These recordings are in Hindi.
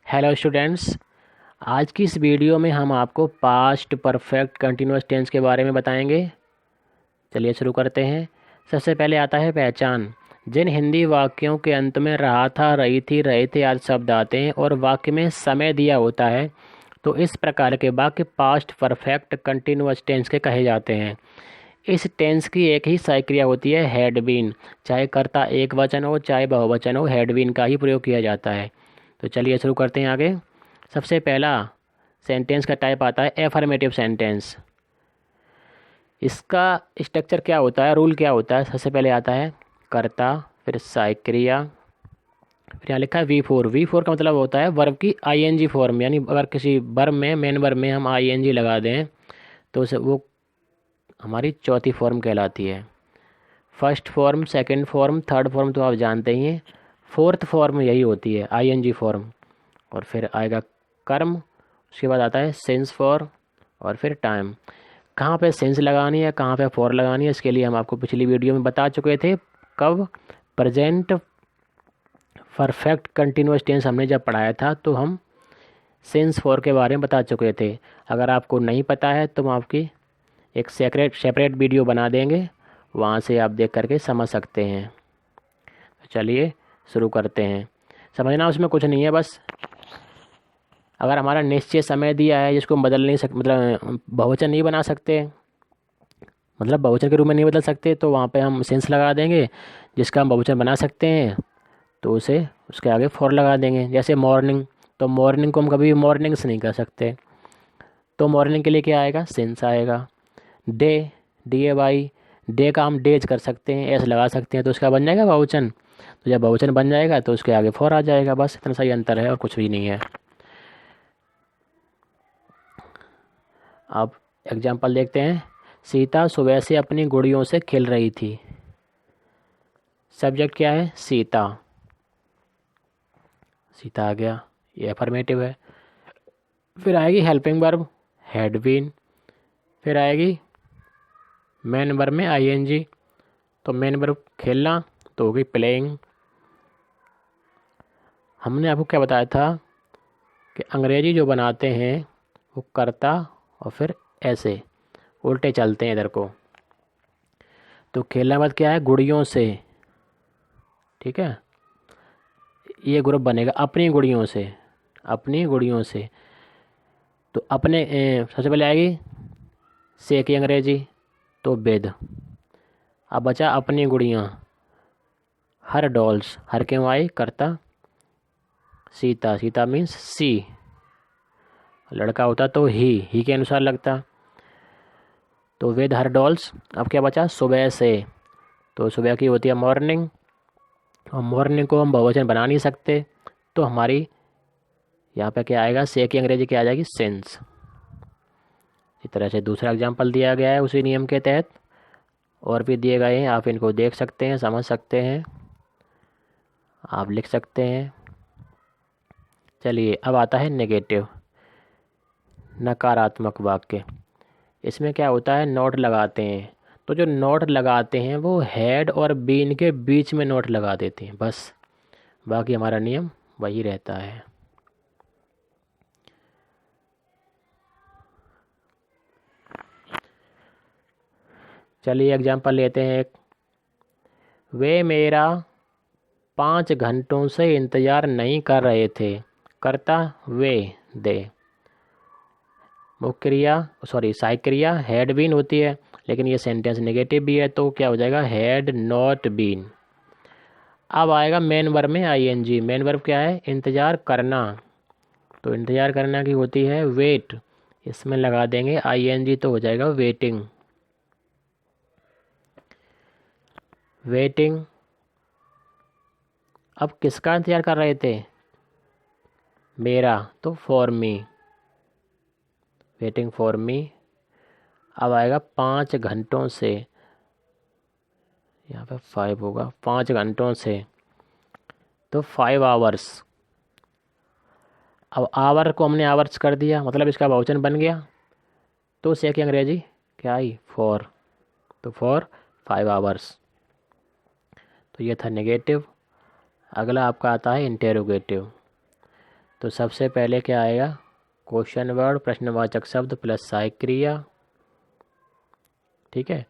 Hello students. आज की इस वीडियो में हम आपको पास्ट परफेक्ट कंटिन्यूअस टेंस के बारे में बताएंगे। चलिए शुरू करते हैं। सबसे पहले आता है पहचान। जिन हिंदी वाक्यों के अंत में रहा था, रही थी, रहे थे आदि शब्द आते हैं और वाक्य में समय दिया होता है तो इस प्रकार के वाक्य पास्ट परफेक्ट कंटिन्यूअस टेंस के कहे जाते हैं। इस टेंस की एक ही सहायक क्रिया होती है, हैड बीन। चाहे कर्ता एक वचन हो चाहे बहुवचन हो, हैड बीन का ही प्रयोग किया जाता है। तो चलिए शुरू करते हैं आगे। सबसे पहला सेंटेंस का टाइप आता है एफर्मेटिव सेंटेंस। इसका स्ट्रक्चर क्या होता है, रूल क्या होता है? सबसे पहले आता है कर्ता, फिर सहायक क्रिया, फिर यहाँ लिखा है V4। V4 का मतलब होता है वर्ब की आईएनजी फॉर्म, यानी अगर किसी वर्ब में, मेन वर्ब में हम आईएनजी लगा दें तो उसे वो हमारी चौथी फॉर्म कहलाती है। First form, second form, third form तो आप जानते ही हैं। फोर्थ फॉर्म यही होती है, आईएनजी फॉर्म। और फिर आएगा कर्म, उसके बाद आता है सिंस फॉर, और फिर टाइम। कहाँ पे सेंस लगानी है, कहाँ पे फॉर लगानी है, इसके लिए हम आपको पिछली वीडियो में बता चुके थे। कब? प्रेजेंट परफेक्ट कंटिन्यूअस टेंस हमने जब पढ़ाया था तो हम सेंस फॉर के बारे में बता चुके थे। अगर आपको नहीं पता है तो हम आपकी एक सेपरेट वीडियो बना देंगे, वहाँ से आप देख करके समझ सकते हैं। तो चलिए शुरू करते हैं। समझना उसमें कुछ नहीं है, बस अगर हमारा निश्चित समय दिया है जिसको हम बदल नहीं सकते, मतलब बहुवचन नहीं बना सकते, मतलब बहुवचन के रूप में नहीं बदल सकते, तो वहाँ पे हम सेंस लगा देंगे। जिसका हम बहुवचन बना सकते हैं तो उसे उसके आगे फॉर लगा देंगे। जैसे मॉर्निंग, तो मॉर्निंग को हम कभी भी मॉर्निंग्स नहीं कर सकते, तो मॉर्निंग के लिए क्या आएगा? सेंस आएगा। डे, DAY, डे का हम डेज कर सकते हैं, एस लगा सकते हैं, तो उसका बन जाएगा बहुवचन। तो जब बहुवचन बन जाएगा तो उसके आगे फॉर आ जाएगा। बस इतना सही अंतर है और कुछ भी नहीं है। अब एग्जाम्पल देखते हैं। सीता सुबह से अपनी गुड़ियों से खेल रही थी। सब्जेक्ट क्या है? सीता। सीता आ गया, ये अफर्मेटिव है। फिर आएगी हेल्पिंग वर्ब, हैड बीन। फिर आएगी मेन वर्ब में आईएनजी, तो मेन वर्ब खेलना तो होगी प्लेइंग। हमने आपको क्या बताया था कि अंग्रेजी जो बनाते हैं वो कर्ता और फिर ऐसे उल्टे चलते हैं इधर को। तो खेलना मत क्या है? गुड़ियों से, ठीक है। ये ग्रुप बनेगा अपनी गुड़ियों से, अपनी गुड़ियों से। तो अपने सबसे पहले आएगी से की अंग्रेजी, तो बेद। अब बचा अपनी गुड़ियाँ, हर डॉल्स, हर क्यों आई? करता सीता, सीता मीन्स सी। लड़का होता तो ही के अनुसार लगता। तो विद हर डॉल्स। अब क्या बचा? सुबह से, तो सुबह की होती है मॉर्निंग, और मॉर्निंग को हम बहुवचन बना नहीं सकते, तो हमारी यहाँ पे क्या आएगा? से की अंग्रेजी क्या आ जाएगी? सेंस। इस तरह से दूसरा एग्जाम्पल दिया गया है उसी नियम के तहत, और भी दिए गए हैं, आप इनको देख सकते हैं, समझ सकते हैं, आप लिख सकते हैं। चलिए अब आता है नेगेटिव, नकारात्मक वाक्य। इसमें क्या होता है? नोट लगाते हैं। तो जो नोट लगाते हैं वो हैड और बीन के बीच में नोट लगा देते हैं, बस। बाकी हमारा नियम वही रहता है। चलिए एग्जाम्पल लेते हैं एक। वे मेरा 5 घंटों से इंतज़ार नहीं कर रहे थे। करता वे, दे। मुख्य क्रिया, सॉरी सहायक क्रिया हैड बीन होती है, लेकिन ये सेंटेंस नेगेटिव भी है तो क्या हो जाएगा? Had not been. अब आएगा मेन वर्ब में आईएनजी। मेन वर्ब क्या है? इंतज़ार करना, तो इंतज़ार करना की होती है वेट, इसमें लगा देंगे आईएनजी तो हो जाएगा वेटिंग। वेटिंग। अब किसका इंतज़ार कर रहे थे? मेरा, तो for me, waiting for me. अब आएगा 5 घंटों से, यहाँ पे 5 होगा, 5 घंटों से, तो 5 आवर्स। अब आवर को हमने आवर्स कर दिया, मतलब इसका बहुवचन बन गया, तो से की अंग्रेजी क्या आई? फॉर, तो फॉर 5 आवर्स। तो ये था नेगेटिव। अगला आपका आता है इंटेरोगेटिव। तो सबसे पहले क्या आएगा, क्वेश्चन वर्ड प्रश्नवाचक शब्द प्लस सहायक क्रिया। ठीक है,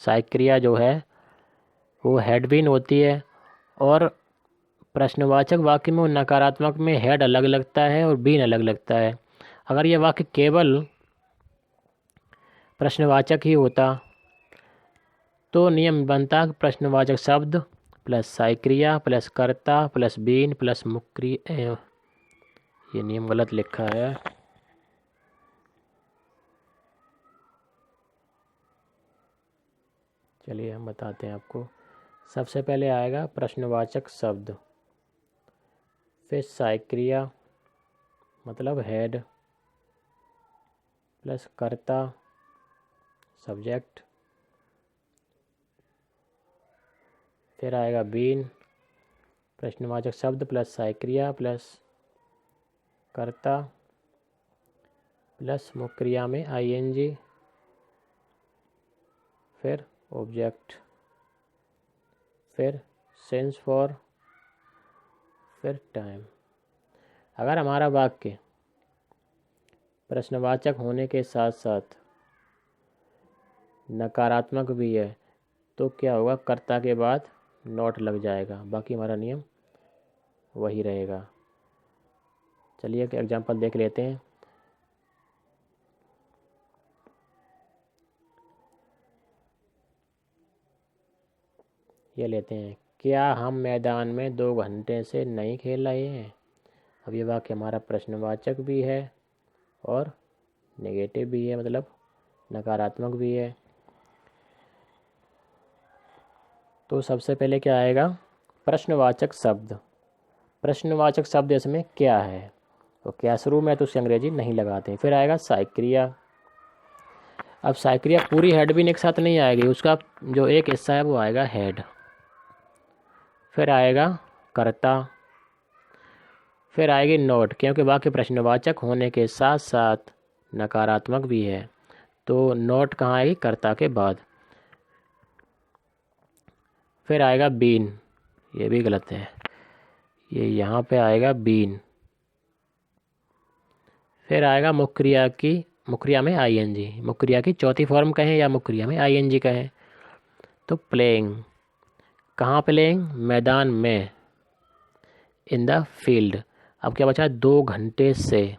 सहायक क्रिया जो है वो हैड बीन होती है, और प्रश्नवाचक वाक्य में नकारात्मक में हेड अलग लगता है और बीन अलग लगता है। अगर यह वाक्य केवल प्रश्नवाचक ही होता तो नियम बनता प्रश्नवाचक शब्द प्लस सहायक क्रिया प्लस कर्ता प्लस बीन प्लस मुक्री। ये नियम गलत लिखा है। चलिए हम बताते हैं आपको। सबसे पहले आएगा प्रश्नवाचक शब्द, फिर सहायक क्रिया मतलब हेड प्लस कर्ता सब्जेक्ट, फिर आएगा बीन प्रश्नवाचक शब्द प्लस सहायक क्रिया प्लस कर्ता प्लस मुख्य क्रिया में आईएनजी, फिर ऑब्जेक्ट, फिर सेंस फॉर, फिर टाइम। अगर हमारा वाक्य प्रश्नवाचक होने के साथ साथ नकारात्मक भी है तो क्या होगा, कर्ता के बाद नॉट लग जाएगा, बाकी हमारा नियम वही रहेगा। चलिए एक एग्जांपल देख लेते हैं। ये लेते हैं, क्या हम मैदान में 2 घंटे से नहीं खेल रहे हैं। अब ये वाक्य हमारा प्रश्नवाचक भी है और नेगेटिव भी है, मतलब नकारात्मक भी है। तो सबसे पहले क्या आएगा, प्रश्नवाचक शब्द। प्रश्नवाचक शब्द इसमें क्या है, तो क्या शुरू में तो उसकी अंग्रेजी नहीं लगाते। फिर आएगा सहायक क्रिया। अब सहायक क्रिया पूरी हेड भी एक साथ नहीं आएगी, उसका जो एक हिस्सा है वो आएगा हेड। फिर आएगा कर्ता, फिर आएगी नोट, क्योंकि वाक्य प्रश्नवाचक होने के साथ साथ नकारात्मक भी है तो नोट कहाँ आएगी, कर्ता के बाद। फिर आएगा बीन, ये भी गलत है, ये यहाँ पे आएगा बीन। फिर आएगा मुख्य क्रिया की, मुख्य क्रिया में आईएनजी, मुख्य क्रिया की चौथी फॉर्म कहें या मुख्य क्रिया में आईएनजी कहें। तो प्लेइंग, कहाँ प्लेइंग, मैदान में, इन द फील्ड। अब क्या बचा, 2 घंटे से,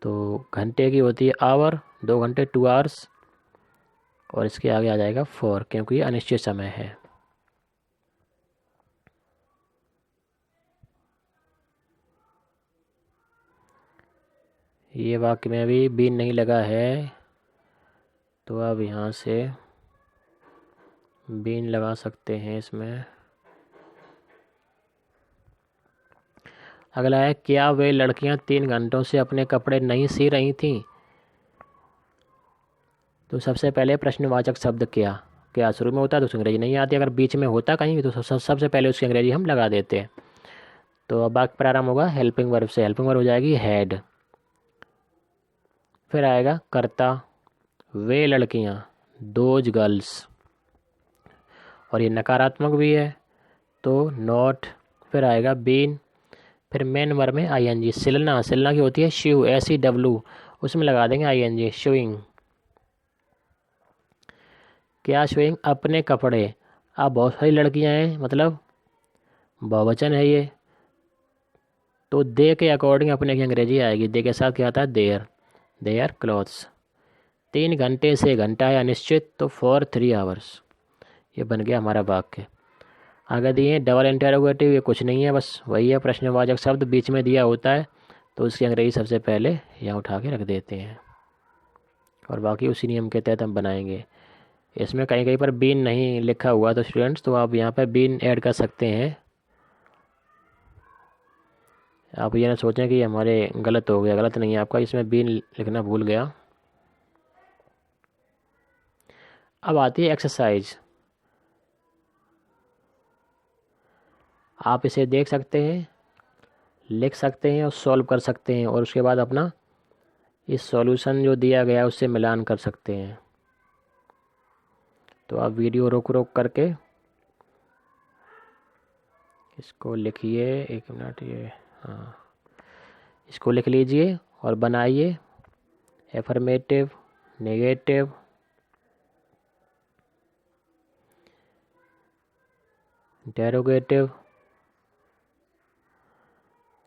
तो घंटे की होती है आवर, 2 घंटे 2 आवर्स, और इसके आगे आ जाएगा 4 क्योंकि ये अनिश्चित समय है। ये वाक्य में अभी बीन नहीं लगा है तो अब यहाँ से बीन लगा सकते हैं इसमें। अगला है, क्या वे लड़कियां 3 घंटों से अपने कपड़े नहीं सी रही थीं। तो सबसे पहले प्रश्नवाचक शब्द क्या, क्या शुरू में होता है तो उसकी अंग्रेजी नहीं आती, अगर बीच में होता कहीं तो सबसे पहले उसकी अंग्रेजी हम लगा देते हैं। तो अब वाक्य प्रारंभ होगा हेल्पिंग वर्ब से, हेल्पिंग वर्ब हो जाएगी हैड। फिर आएगा कर्ता, वे लड़कियां, दोज गर्ल्स, और ये नकारात्मक भी है तो नॉट। फिर आएगा बीन, फिर मेन वर्ब में आईएनजी, सिलना, सिलना की होती है शू, SEW, उसमें लगा देंगे आईएनजी, शूइंग। क्या शूइंग, अपने कपड़े। अब बहुत सारी लड़कियां हैं, मतलब बहुवचन है ये, तो दे के अकॉर्डिंग अपने की अंग्रेजी आएगी, दे के साथ क्या आता है देयर, देयर क्लॉथ्स। 3 घंटे से, घंटा है अनिश्चित तो फॉर 3 आवर्स। ये बन गया हमारा वाक्य। आगे दिए डबल इंटरोगेटिव, ये कुछ नहीं है, बस वही है, प्रश्नवाचक शब्द बीच में दिया होता है तो उसकी अंग्रेजी सबसे पहले यहाँ उठा के रख देते हैं और बाकी उसी नियम के तहत हम बनाएंगे। इसमें कहीं कहीं पर बीन नहीं लिखा हुआ तो स्टूडेंट्स, तो आप यहाँ पर बीन ऐड कर सकते हैं। आप ये ना सोचें कि हमारे गलत हो गया, गलत नहीं है आपका, इसमें बीन लिखना भूल गया। अब आती है एक्सरसाइज। आप इसे देख सकते हैं, लिख सकते हैं और सॉल्व कर सकते हैं, और उसके बाद अपना इस सॉल्यूशन जो दिया गया है उससे मिलान कर सकते हैं। तो आप वीडियो रोक रोक करके इसको लिखिए, 1 मिनट, ये हाँ, इसको लिख लीजिए और बनाइए एफर्मेटिव, नेगेटिव, इंटेरोगेटिव।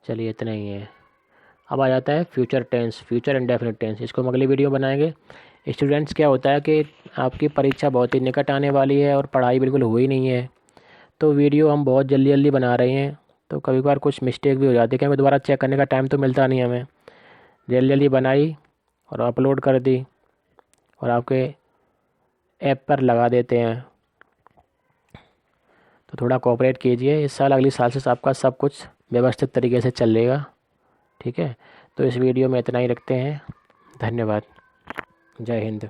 चलिए इतना ही है। अब आ जाता है future tense, future indefinite tense. इसको हम अगली वीडियो में बनाएंगे। स्टूडेंट्स, क्या होता है कि आपकी परीक्षा बहुत ही निकट आने वाली है और पढ़ाई बिल्कुल हुई नहीं है, तो वीडियो हम बहुत जल्दी जल्दी बना रहे हैं, तो कभी कभार कुछ मिस्टेक भी हो जाती है, क्योंकि दोबारा चेक करने का टाइम तो मिलता नहीं हमें। जल्दी जल्दी बनाई और अपलोड कर दी और आपके ऐप पर लगा देते हैं, तो थोड़ा कोऑपरेट कीजिए। इस साल अगले साल से आपका सब कुछ व्यवस्थित तरीके से चलेगा, ठीक है। तो इस वीडियो में इतना ही रखते हैं। धन्यवाद। जय हिंद।